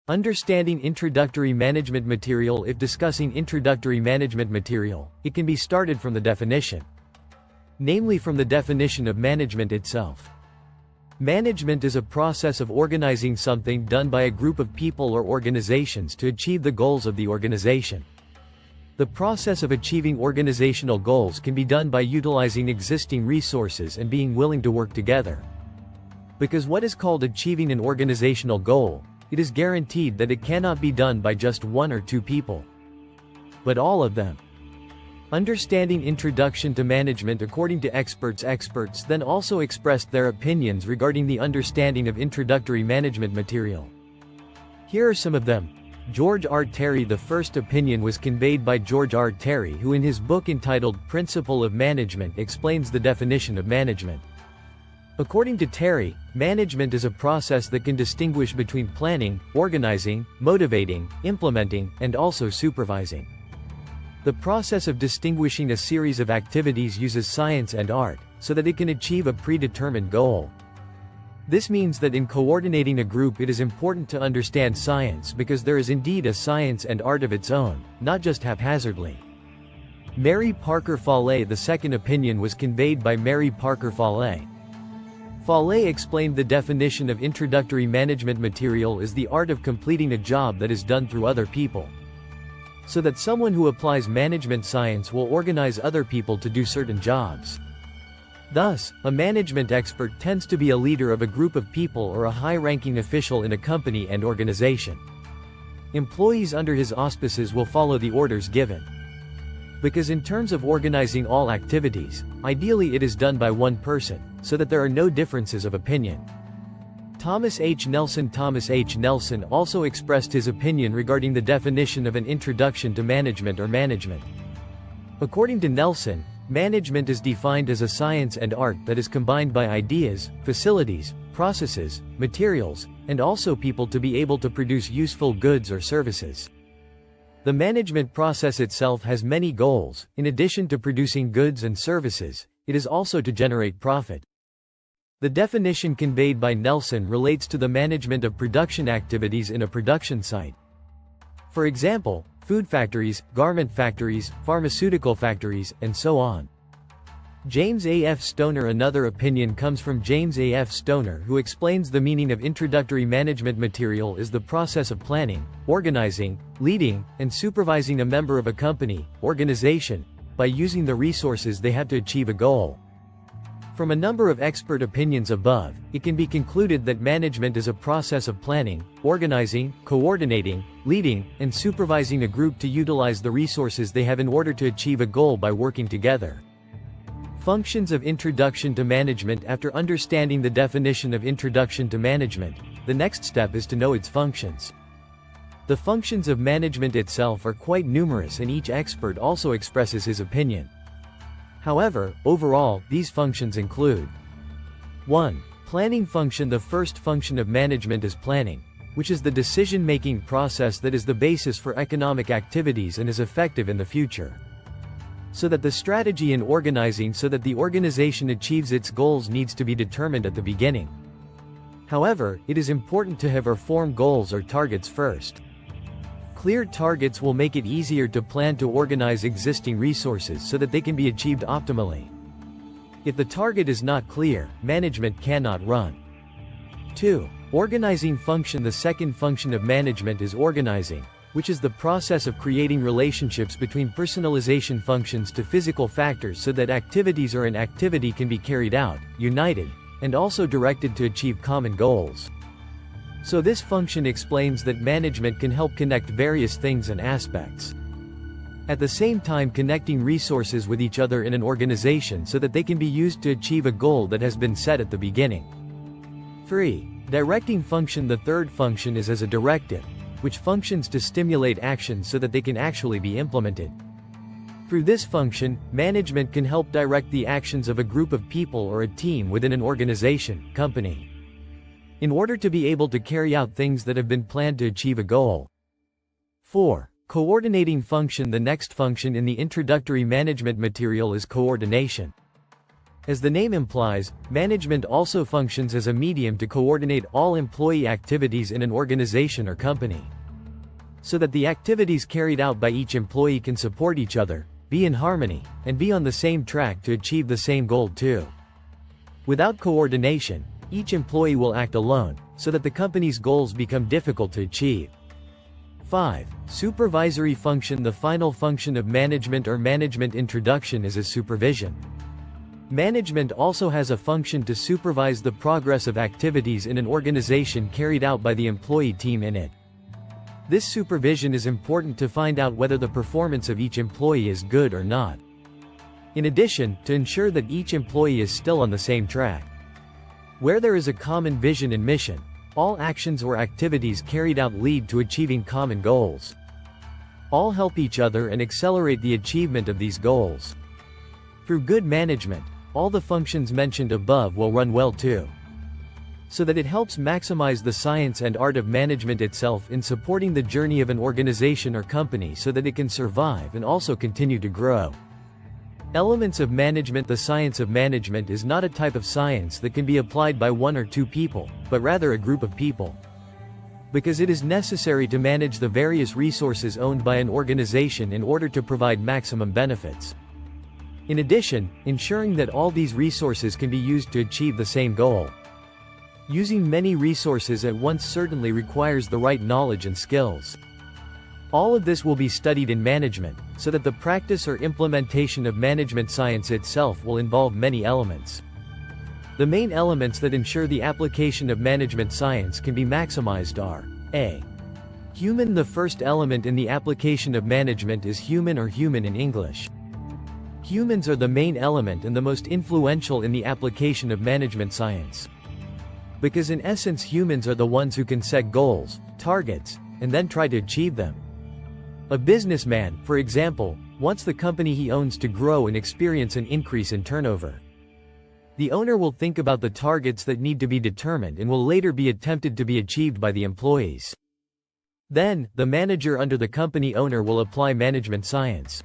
Understanding introductory management material. If discussing introductory management material, it can be started from the definition. Namely, from the definition of management itself. Management is a process of organizing something done by a group of people or organizations to achieve the goals of the organization. The process of achieving organizational goals can be done by utilizing existing resources and being willing to work together. Because what is called achieving an organizational goal, it is guaranteed that it cannot be done by just one or two people, but all of them. Understanding introduction to management. According to experts then also expressed their opinions regarding the understanding of introductory management material. Here are some of them. George R. Terry. The first opinion was conveyed by George R. Terry, who in his book entitled Principle of Management explains the definition of management. According to Terry, management is a process that can distinguish between planning, organizing, motivating, implementing, and also supervising. The process of distinguishing a series of activities uses science and art, so that it can achieve a predetermined goal. This means that in coordinating a group it is important to understand science, because there is indeed a science and art of its own, not just haphazardly. Mary Parker Follett. The second opinion was conveyed by Mary Parker Follett. Follett explained the definition of introductory management material is the art of completing a job that is done through other people. So that someone who applies management science will organize other people to do certain jobs. Thus, a management expert tends to be a leader of a group of people or a high-ranking official in a company and organization. Employees under his auspices will follow the orders given. Because in terms of organizing all activities, ideally it is done by one person, so that there are no differences of opinion. Thomas H. Nelson. Thomas H. Nelson also expressed his opinion regarding the definition of an introduction to management or management. According to Nelson, management is defined as a science and art that is combined by ideas, facilities, processes, materials, and also people to be able to produce useful goods or services. The management process itself has many goals. In addition to producing goods and services, it is also to generate profit. The definition conveyed by Nelson relates to the management of production activities in a production site. For example, food factories, garment factories, pharmaceutical factories, and so on. James A. F. Stoner. Another opinion comes from James A. F. Stoner, who explains the meaning of introductory management material is the process of planning, organizing, leading, and supervising a member of a company, organization, by using the resources they have to achieve a goal. From a number of expert opinions above, it can be concluded that management is a process of planning, organizing, coordinating, leading, and supervising a group to utilize the resources they have in order to achieve a goal by working together. Functions of introduction to management. After understanding the definition of introduction to management, the next step is to know its functions. The functions of management itself are quite numerous, and each expert also expresses his opinion. However, overall, these functions include 1. Planning function. The first function of management is planning, which is the decision-making process that is the basis for economic activities and is effective in the future. So that the strategy in organizing so that the organization achieves its goals needs to be determined at the beginning. However, it is important to have or form goals or targets first. Clear targets will make it easier to plan to organize existing resources so that they can be achieved optimally. If the target is not clear, management cannot run. 2. Organizing function. The second function of management is organizing, which is the process of creating relationships between personalization functions to physical factors so that activities or an activity can be carried out, united, and also directed to achieve common goals. So this function explains that management can help connect various things and aspects. At the same time connecting resources with each other in an organization so that they can be used to achieve a goal that has been set at the beginning. 3. Directing function. The third function is as a directive, which functions to stimulate action so that they can actually be implemented. Through this function, management can help direct the actions of a group of people or a team within an organization, company, in order to be able to carry out things that have been planned to achieve a goal. 4. Coordinating function. The next function in the introductory management material is coordination. As the name implies, management also functions as a medium to coordinate all employee activities in an organization or company, so that the activities carried out by each employee can support each other, be in harmony, and be on the same track to achieve the same goal too. Without coordination, each employee will act alone, so that the company's goals become difficult to achieve. 5. Supervisory function. The final function of management or management introduction is as supervision. Management also has a function to supervise the progress of activities in an organization carried out by the employee team in it. This supervision is important to find out whether the performance of each employee is good or not. In addition, to ensure that each employee is still on the same track. Where there is a common vision and mission, all actions or activities carried out lead to achieving common goals. All help each other and accelerate the achievement of these goals. Through good management, all the functions mentioned above will run well too, so that it helps maximize the science and art of management itself in supporting the journey of an organization or company so that it can survive and also continue to grow. Elements of management. The science of management is not a type of science that can be applied by one or two people, but rather a group of people. Because it is necessary to manage the various resources owned by an organization in order to provide maximum benefits. In addition, ensuring that all these resources can be used to achieve the same goal. Using many resources at once certainly requires the right knowledge and skills. All of this will be studied in management, so that the practice or implementation of management science itself will involve many elements. The main elements that ensure the application of management science can be maximized are: A. Human. The first element in the application of management is human, or human in English. Humans are the main element and the most influential in the application of management science. Because in essence humans are the ones who can set goals, targets, and then try to achieve them. A businessman, for example, wants the company he owns to grow and experience an increase in turnover. The owner will think about the targets that need to be determined and will later be attempted to be achieved by the employees. Then, the manager under the company owner will apply management science,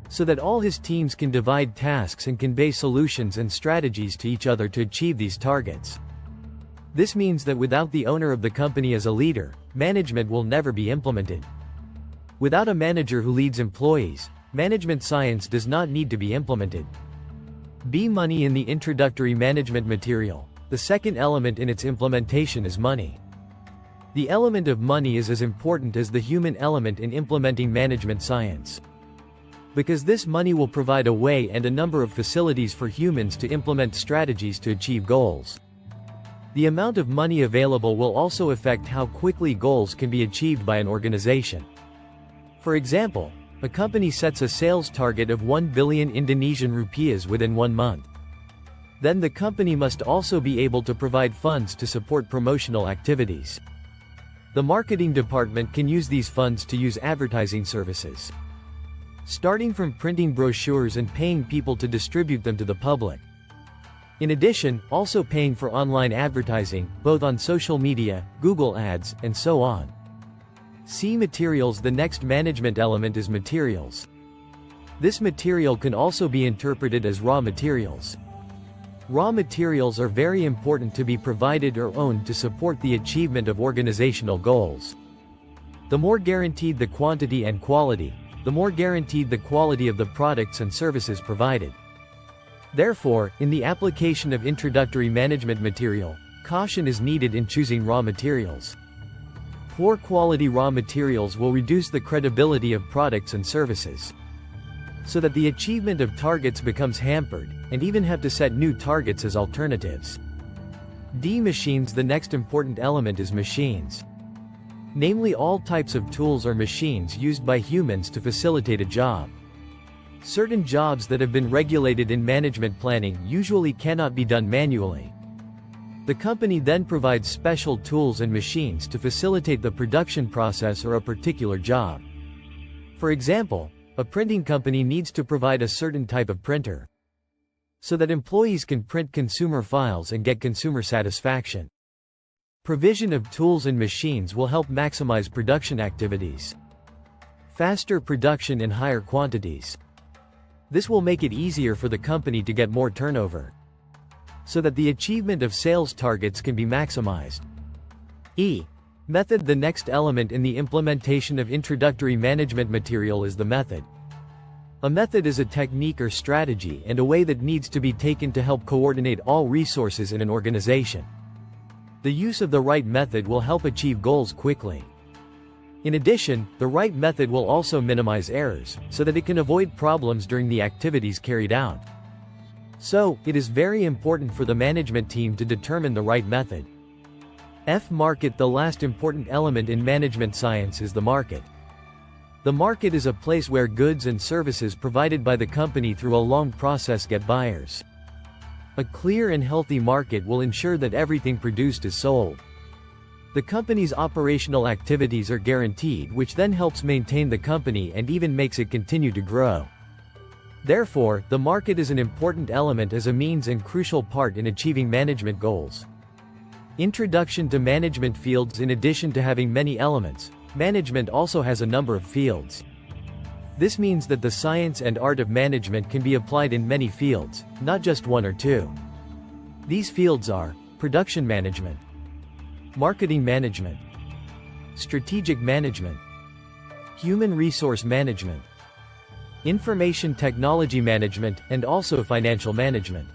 so that all his teams can divide tasks and convey solutions and strategies to each other to achieve these targets. This means that without the owner of the company as a leader, management will never be implemented. Without a manager who leads employees, management science does not need to be implemented. B. Money. In the introductory management material, the second element in its implementation is money. The element of money is as important as the human element in implementing management science, because this money will provide a way and a number of facilities for humans to implement strategies to achieve goals. The amount of money available will also affect how quickly goals can be achieved by an organization. For example, a company sets a sales target of 1 billion Indonesian rupiahs within 1 month. Then the company must also be able to provide funds to support promotional activities. The marketing department can use these funds to use advertising services, starting from printing brochures and paying people to distribute them to the public. In addition, also paying for online advertising, both on social media, Google Ads, and so on. C. Materials. The next management element is materials. This material can also be interpreted as raw materials. Raw materials are very important to be provided or owned to support the achievement of organizational goals. The more guaranteed the quantity and quality, the more guaranteed the quality of the products and services provided. Therefore, in the application of introductory management material, caution is needed in choosing raw materials. Poor quality raw materials will reduce the credibility of products and services, so that the achievement of targets becomes hampered, and even have to set new targets as alternatives. D. Machines. The next important element is machines. Namely all types of tools or machines used by humans to facilitate a job. Certain jobs that have been regulated in management planning usually cannot be done manually. The company then provides special tools and machines to facilitate the production process or a particular job. For example, a printing company needs to provide a certain type of printer, so that employees can print consumer files and get consumer satisfaction. Provision of tools and machines will help maximize production activities. Faster production in higher quantities. This will make it easier for the company to get more turnover, so that the achievement of sales targets can be maximized. Method. The next element in the implementation of introductory management material is the method. A method is a technique or strategy and a way that needs to be taken to help coordinate all resources in an organization. The use of the right method will help achieve goals quickly. In addition, the right method will also minimize errors, so that it can avoid problems during the activities carried out. So, it is very important for the management team to determine the right method. Market. The last important element in management science is the market. The market is a place where goods and services provided by the company through a long process get buyers. A clear and healthy market will ensure that everything produced is sold. The company's operational activities are guaranteed, which then helps maintain the company and even makes it continue to grow. Therefore, the market is an important element as a means and crucial part in achieving management goals. Introduction to management fields. In addition to having many elements, management also has a number of fields. This means that the science and art of management can be applied in many fields, not just one or two. These fields are production management, marketing management, strategic management, human resource management, information technology management, and also financial management.